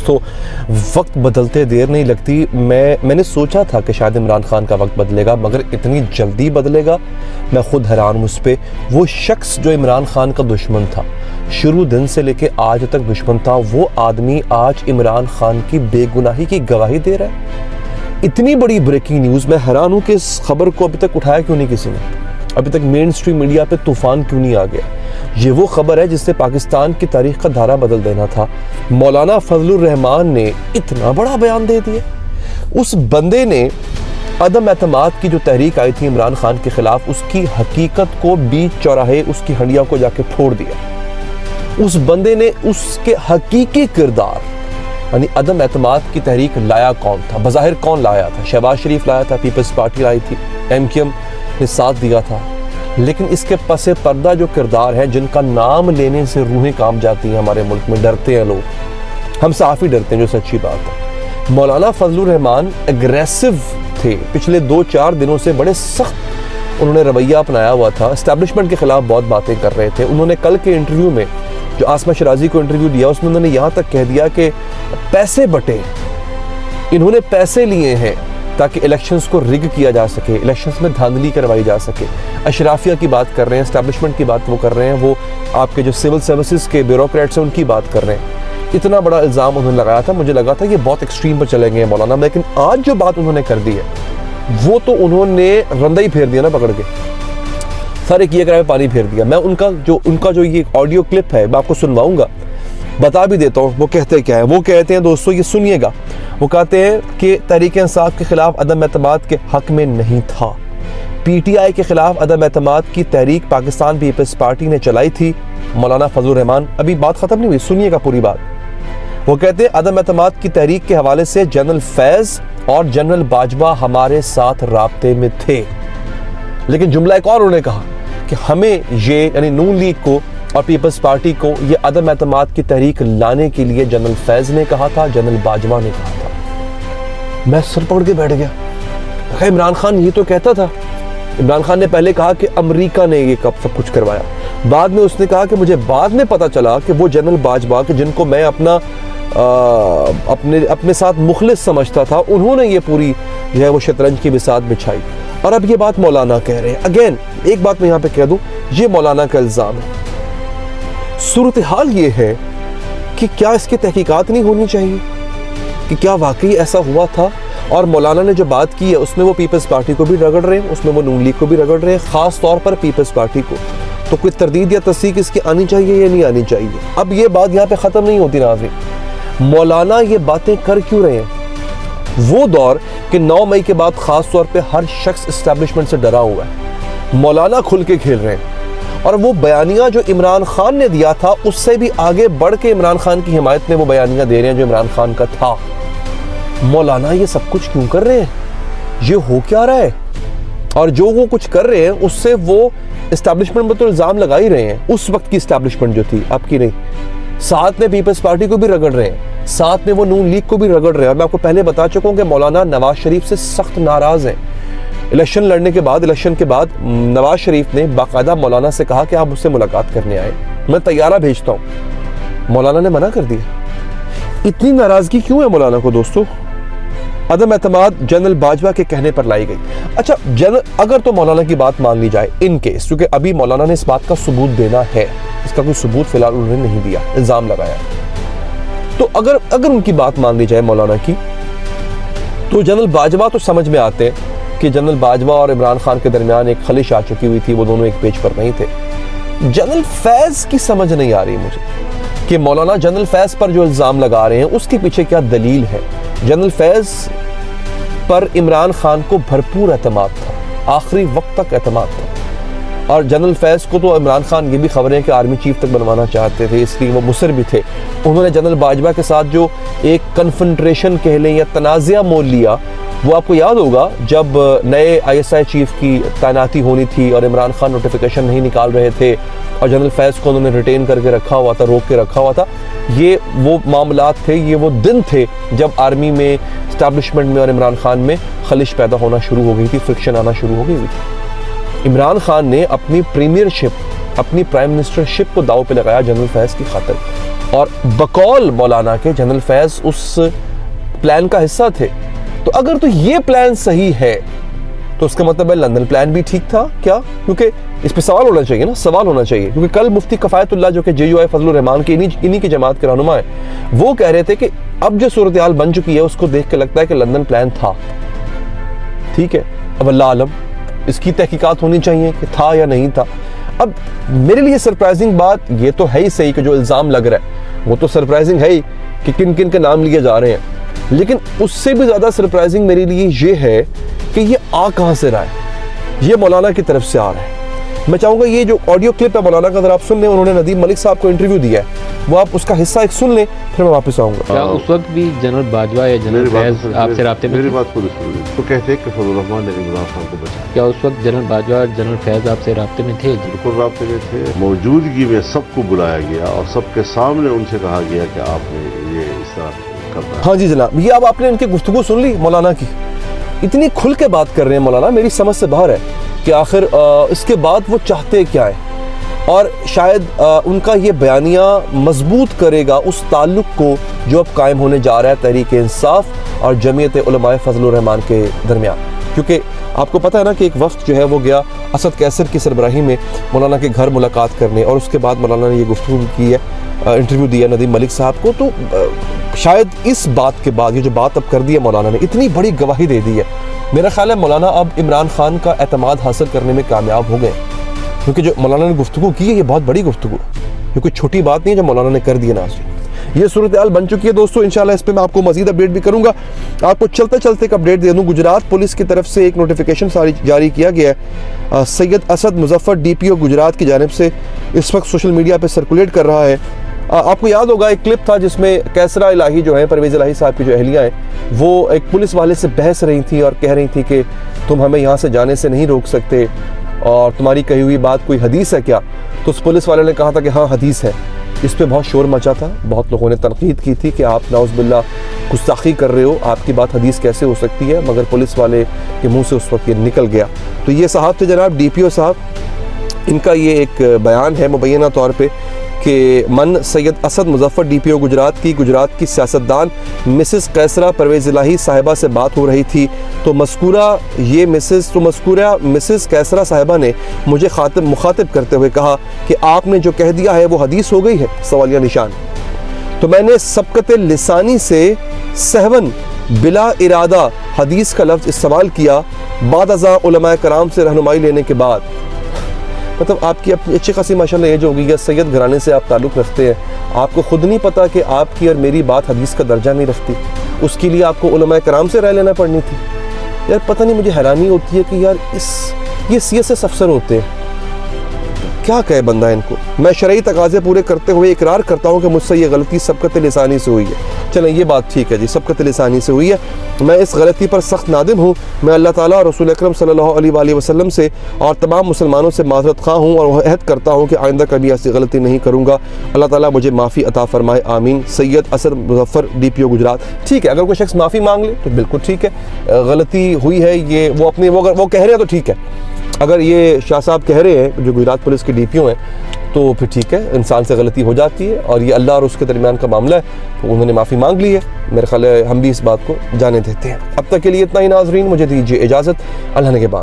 दोस्तों, वक्त बदलते देर नहीं लगती। मैंने सोचा था कि शायद इमरान खान का वक्त बदलेगा, मगर इतनी जल्दी बदलेगा, मैं खुद हैरान हूँ उस पर। वो शख्स जो इमरान खान का दुश्मन था, शुरू दिन से लेके आज तक दुश्मन था, वो आदमी आज इमरान खान की बेगुनाही की गवाही दे रहा है। इतनी बड़ी ब्रेकिंग न्यूज़, मैं हैरान हूँ कि इस खबर को अभी तक उठाया क्यों नहीं किसी ने, अभी तक मेन स्ट्रीम मीडिया पे तूफान क्यों नहीं आ गया। ये वो खबर है जिससे पाकिस्तान की तारीख का धारा बदल देना था। मौलाना फजलुर रहमान ने इतना बड़ा बयान दे दिया। उस बंदे ने अदम एतमाद की जो तहरीक आई थी इमरान खान के खिलाफ, उसकी हकीकत को बीच चौराहे उसकी हंडिया को जाके फोड़ दिया। उस बंदे ने उसके हकीकी किरदार यानी अदम एतमाद की तहरीक लाया कौन था, बज़ाहिर कौन लाया था? शहबाज शरीफ लाया था, पीपल्स पार्टी लाई थी, MQM ने साथ दिया था। लेकिन इसके पसे पर्दा जो किरदार हैं, जिनका नाम लेने से रूहें कांप जाती हैं हमारे मुल्क में, डरते हैं लोग, हम साफ़ ही डरते हैं, जो सच्ची बात है। मौलाना फजलुर रहमान एग्रेसिव थे, पिछले 2-4 दिनों से बड़े सख्त उन्होंने रवैया अपनाया हुआ था, एस्टैब्लिशमेंट के खिलाफ बहुत बातें कर रहे थे। उन्होंने कल के इंटरव्यू में जो आसमा शराजी को इंटरव्यू दिया, उसमें उन्होंने यहाँ तक कह दिया कि पैसे बटे, इन्होंने पैसे लिए हैं ताकि इलेक्शंस को रिग किया जा सके, इलेक्शंस में धांधली करवाई जा सके। अशराफिया की बात कर रहे हैं, एस्टैब्लिशमेंट की बात वो कर रहे हैं, वो आपके जो सिविल सर्विसेज के ब्यूरोक्रेट्स हैं उनकी बात कर रहे हैं। इतना बड़ा इल्ज़ाम उन्होंने लगाया था, मुझे लगा था ये बहुत एक्सट्रीम पर चलेंगे मौलाना, लेकिन आज जो बात उन्होंने कर दी है वो तो उन्होंने रंदा ही फेर दिया ना पकड़ के, सारे किए कराए पानी फेर दिया। मैं उनका जो ये ऑडियो क्लिप है मैं आपको सुनवाऊंगा, बता भी देता हूँ वो कहते क्या है। वो कहते हैं, दोस्तों ये सुनिएगा, वो कहते हैं कि तहरीक इंसाफ के खिलाफ अदम एतमाद के हक में नहीं था। PTI के खिलाफ अदम एतमाद की तहरीक पाकिस्तान पीपल्स पार्टी ने चलाई थी। मौलाना फजलुर रहमान, अभी बात खत्म नहीं हुई, सुनिएगा पूरी बात। वो कहते हैं अदम एतमाद की तहरीक के हवाले से जनरल फैज और जनरल बाजवा हमारे साथ राब्ते में थे। लेकिन जुमला एक और उन्होंने कहा कि हमें ये यानी नून लीग को और पीपल्स पार्टी को ये अदम एतमाद की तहरीक लाने के लिए जनरल फैज ने कहा था, जनरल बाजवा ने कहा था। मैं सर पकड़ के बैठ गया। इमरान खान ये तो कहता था, इमरान खान ने पहले कहा कि अमेरिका ने ये कब सब कुछ करवाया, बाद में उसने कहा कि मुझे बाद में पता चला कि वो जनरल बाजवा के जिनको मैं अपने साथ मुखलिस समझता था, उन्होंने ये पूरी जो है वो शतरंज की बिसात बिछाई। और अब ये बात मौलाना कह रहे हैं। अगेन एक बात मैं यहाँ पे कह दूं, ये मौलाना का इल्ज़ाम है। सूरत हाल ये है कि क्या इसकी तहकीकात नहीं होनी चाहिए कि क्या वाकई ऐसा हुआ था? और मौलाना ने जो बात की है उसमें वो पीपल्स पार्टी को भी रगड़ रहे हैं, उसमें वो नून लीग को भी रगड़ रहे हैं, ख़ास तौर पर पीपल्स पार्टी को। तो कोई तरदीद या तस्दीक इसकी आनी चाहिए या नहीं आनी चाहिए? अब ये बात यहाँ पे ख़त्म नहीं होती नाज़रीन। मौलाना ये बातें कर क्यों रहे हैं? वो दौर कि 9 मई के बाद ख़ास तौर पर हर शख्स इस्टेब्लिशमेंट से डरा हुआ है, मौलाना खुल के खेल रहे हैं। और वो बयानिया जो इमरान खान ने दिया था उससे भी आगे बढ़ के इमरान खान की हिमायत में वो बयानिया दे रहे हैं जो इमरान खान का था। मौलाना ये सब कुछ क्यों कर रहे हैं? ये हो क्या रहा है? और जो वो कुछ कर रहे हैं उससे वो इस्टेब्लिशमेंट पर तो इल्ज़ाम लगा ही रहे हैं, उस वक्त की इस्टेब्लिशमेंट जो थी, अब की नहीं। साथ में पीपल्स पार्टी को भी रगड़ रहे हैं, साथ में वो नून लीग को भी रगड़ रहे हैं। मैं आपको पहले बता चुका हूँ कि मौलाना नवाज शरीफ से सख्त नाराज़ हैं। इलेक्शन लड़ने के बाद, इलेक्शन के बाद नवाज शरीफ ने बाकायदा मौलाना से कहा कि आप मुझसे मुलाकात करने आए, मैं तैयारा भेजता हूँ। मौलाना ने मना कर दिया। इतनी नाराज़गी क्यों है मौलाना को दोस्तों? अदम एतमाद जनरल बाजवा के कहने पर लाई गई। अच्छा, अगर तो मौलाना की बात मान ली जाए इन केस, क्योंकि अभी मौलाना ने इस बात का सबूत देना है, इसका कोई सबूत फिलहाल उन्होंने नहीं दिया, इल्ज़ाम लगाया। तो अगर उनकी बात मान ली जाए मौलाना की, तो जनरल बाजवा तो समझ में आते हैं कि जनरल बाजवा और इमरान खान के दरमियान एक खलिश आ चुकी हुई थी, वो दोनों एक पेज पर नहीं थे। जनरल फैज की समझ नहीं आ रही मुझे कि मौलाना जनरल फैज पर जो इल्ज़ाम लगा रहे हैं उसके पीछे क्या दलील है। जनरल फैज पर इमरान खान को भरपूर एतमाद था, आखिरी वक्त तक एतमाद था। और जनरल फैज को तो इमरान खान ये भी खबरें कि आर्मी चीफ तक बनवाना चाहते थे, इसलिए वो मुसर भी थे। उन्होंने जनरल बाजवा के साथ जो एक कन्फ्रंट्रेशन कह लें या तनाज़ा मोल लिया, वो आपको याद होगा जब नए ISI चीफ की तैनाती होनी थी और इमरान खान नोटिफिकेशन नहीं निकाल रहे थे और जनरल फैज को उन्होंने रिटेन करके रखा हुआ था, रोक के रखा हुआ था। ये वो मामलात थे, ये वो दिन थे जब आर्मी में, इस्टेब्लिशमेंट में और इमरान खान में खलिश पैदा होना शुरू हो गई थी, फ्रिक्शन आना शुरू हो गई थी। इमरान खान ने अपनी प्रीमियरशिप, अपनी प्राइम मिनिस्टरशिप को दाव पे लगाया जनरल फैज की खातिर। और बकौल मौलाना के जनरल फैज़ उस प्लान का हिस्सा थे। तो अगर तो ये प्लान सही है तो उसका मतलब है लंदन प्लान भी ठीक था क्या? क्योंकि इस पे सवाल होना चाहिए ना, सवाल होना चाहिए। क्योंकि कल मुफ्ती कफ़ायतुल्लाह जो कि JUI फजलुर रहमान के इन्हीं की जमात के रहनुमा है, वो कह रहे थे कि अब जो सूरत हाल बन चुकी है उसको देख के लगता है कि लंदन प्लान था। ठीक है, अब अल्लाह आलम, इसकी तहकीकात होनी चाहिए कि था या नहीं था। अब मेरे लिए सरप्राइजिंग बात ये तो है ही सही कि जो इल्ज़ाम लग रहा है वो तो सरप्राइजिंग है ही कि किन किन के नाम लिए जा रहे हैं, लेकिन उससे भी ज़्यादा सरप्राइजिंग मेरे लिए ये है कि ये आ कहाँ से रहा है, ये मौलाना की तरफ से आ रहा है। मैं चाहूँगा ये जो ऑडियो क्लिप है मौलाना का, अगर आप सुन लें, उन्होंने नदीम मलिक साहब को इंटरव्यू दिया है, वो आप उसका हिस्सा एक सुन लें, फिर मैं वापस आऊँगा। क्या उस वक्त भी जनरल बाजवा या जनरल फैज़ आपसे राब्ते में? मेरी बात पूरी सुनिए। तो कहते हैं कि फजलुर रहमान ने इमरान खान को बचाया। क्या उस वक्त जनरल बाजवा और जनरल फैज़ आपसे राब्ते में थे? बिल्कुल राब्ते में थे। मौजूदगी में सबको बुलाया गया और सबके सामने उनसे कहा गया कि आपने ये इस तरह करना है। हाँ जी जनाब, ये अब आपने इनकी गुफ्तगू सुन ली मौलाना की, इतनी खुल के बात कर रहे हैं मौलाना, मेरी समझ से बाहर है कि आखिर इसके बाद वो चाहते क्या है, और शायद उनका ये बयानिया मजबूत करेगा उस ताल्लुक़ को जो अब कायम होने जा रहा है तहरीक इंसाफ और जमीयत उलमाए फजलुर रहमान के दरमियान। क्योंकि आपको पता है ना कि एक वक्त जो है वो गया असद कैसर की सरबराही में मौलाना के घर मुलाकात करने, और उसके बाद मौलाना ने ये गुफ्तगू की है, इंटरव्यू दिया नदीम मलिक साहब को। तो शायद इस बात के बाद ये जो बात अब कर दी है मौलाना ने, इतनी बड़ी गवाही दे दी है, मेरा ख्याल है मौलाना अब इमरान खान का एतमाद हासिल करने में कामयाब हो गए। क्योंकि जो मौलाना ने गुफ्तगू की है ये बहुत बड़ी गुफ्तगू है, ये कोई छोटी बात नहीं है जो मौलाना ने कर दी है। नाज़रीन, ये सूरत हाल बन चुकी है दोस्तों। इंशाल्लाह इस पर मैं आपको मजीद अपडेट भी करूंगा। आपको चलते चलते एक अपडेट दे दूं, गुजरात पुलिस की तरफ से एक नोटिफिकेशन जारी किया गया है। सैयद असद मुजफ्फर DPO गुजरात की जानिब से इस वक्त सोशल मीडिया पर सर्कुलेट कर रहा है। आपको याद होगा एक क्लिप था जिसमें कैसरा इलाही जो है, परवेज़ इलाही साहब की जो अहलिया हैं, वो एक पुलिस वाले से बहस रही थी और कह रही थी कि तुम हमें यहाँ से जाने से नहीं रोक सकते और तुम्हारी कही हुई बात कोई हदीस है क्या? तो उस पुलिस वाले ने कहा था कि हाँ हदीस है। इस पे बहुत शोर मचा था, बहुत लोगों ने तनकीद की थी कि आप नाउज़ बिल्लाह गुस्ताखी कर रहे हो, आपकी बात हदीस कैसे हो सकती है, मगर पुलिस वाले के मुँह से उस वक्त ये निकल गया। तो ये साहब थे जनाब DPO साहब, इनका ये एक बयान है मुबैना तौर पर कि मन सैयद असद मुजफ्फर DPO गुजरात की सियासतदान मिसेस कैसरा परवेज़ इलाही साहिबा से बात हो रही थी, तो मस्कूरा मिसेस कैसरा साहिबा ने मुझे मुखातिब करते हुए कहा कि आपने जो कह दिया है वो हदीस हो गई है, सवालिया निशान। तो मैंने सबकत लिसानी से सहवन बिला इरादा हदीस का लफ्ज़ इस्तेमाल किया बाद अज़ा उलमाए कराम से रहनुमाई लेने के बाद। मतलब आपकी अपनी अच्छी खासी माशाल्लाह एज होगी या सैयद घराने से आप ताल्लुक़ रखते हैं, आपको ख़ुद नहीं पता कि आपकी और मेरी बात हदीस का दर्जा नहीं रखती, उसके लिए आपको उलमाए कराम से राय लेना पड़नी थी। यार पता नहीं, मुझे हैरानी होती है कि यार ये CSS अफसर होते हैं, क्या कहे बंदा इनको। मैं शरई तकाज़े पूरे करते हुए इकरार करता हूँ कि मुझसे ये गलती सबकत लिसानी से हुई है। चलें ये बात ठीक है जी, सबकत लिसानी से हुई है, मैं इस गलती पर सख्त नादिम हूँ। मैं अल्लाह ताला और रसूल अकरम सल्लल्लाहु अलैहि वसल्लम से और तमाम मुसलमानों से माज़रत ख़्वाह हूँ और अहद करता हूँ कि आइंदा कभी ऐसी गलती नहीं करूँगा। अल्लाह ताला मुझे माफ़ी अता फ़रमाए, आमीन। सैयद असद मुजफ्फर DPO गुजरात। ठीक है, अगर कोई शख्स माफ़ी मांग ले तो बिल्कुल ठीक है, गलती हुई है, ये वो अपनी वो कह रहे हैं तो ठीक है। अगर ये शाह साहब कह रहे हैं जो गुजरात पुलिस के DPO हैं तो फिर ठीक है, इंसान से गलती हो जाती है और ये अल्लाह और उसके दरमियान का मामला है, तो उन्होंने माफ़ी मांग ली है। मेरे ख्याल है हम भी इस बात को जाने देते हैं। अब तक के लिए इतना ही नाज़रीन, मुझे दीजिए इजाज़त, अल्लाह ने के बाद।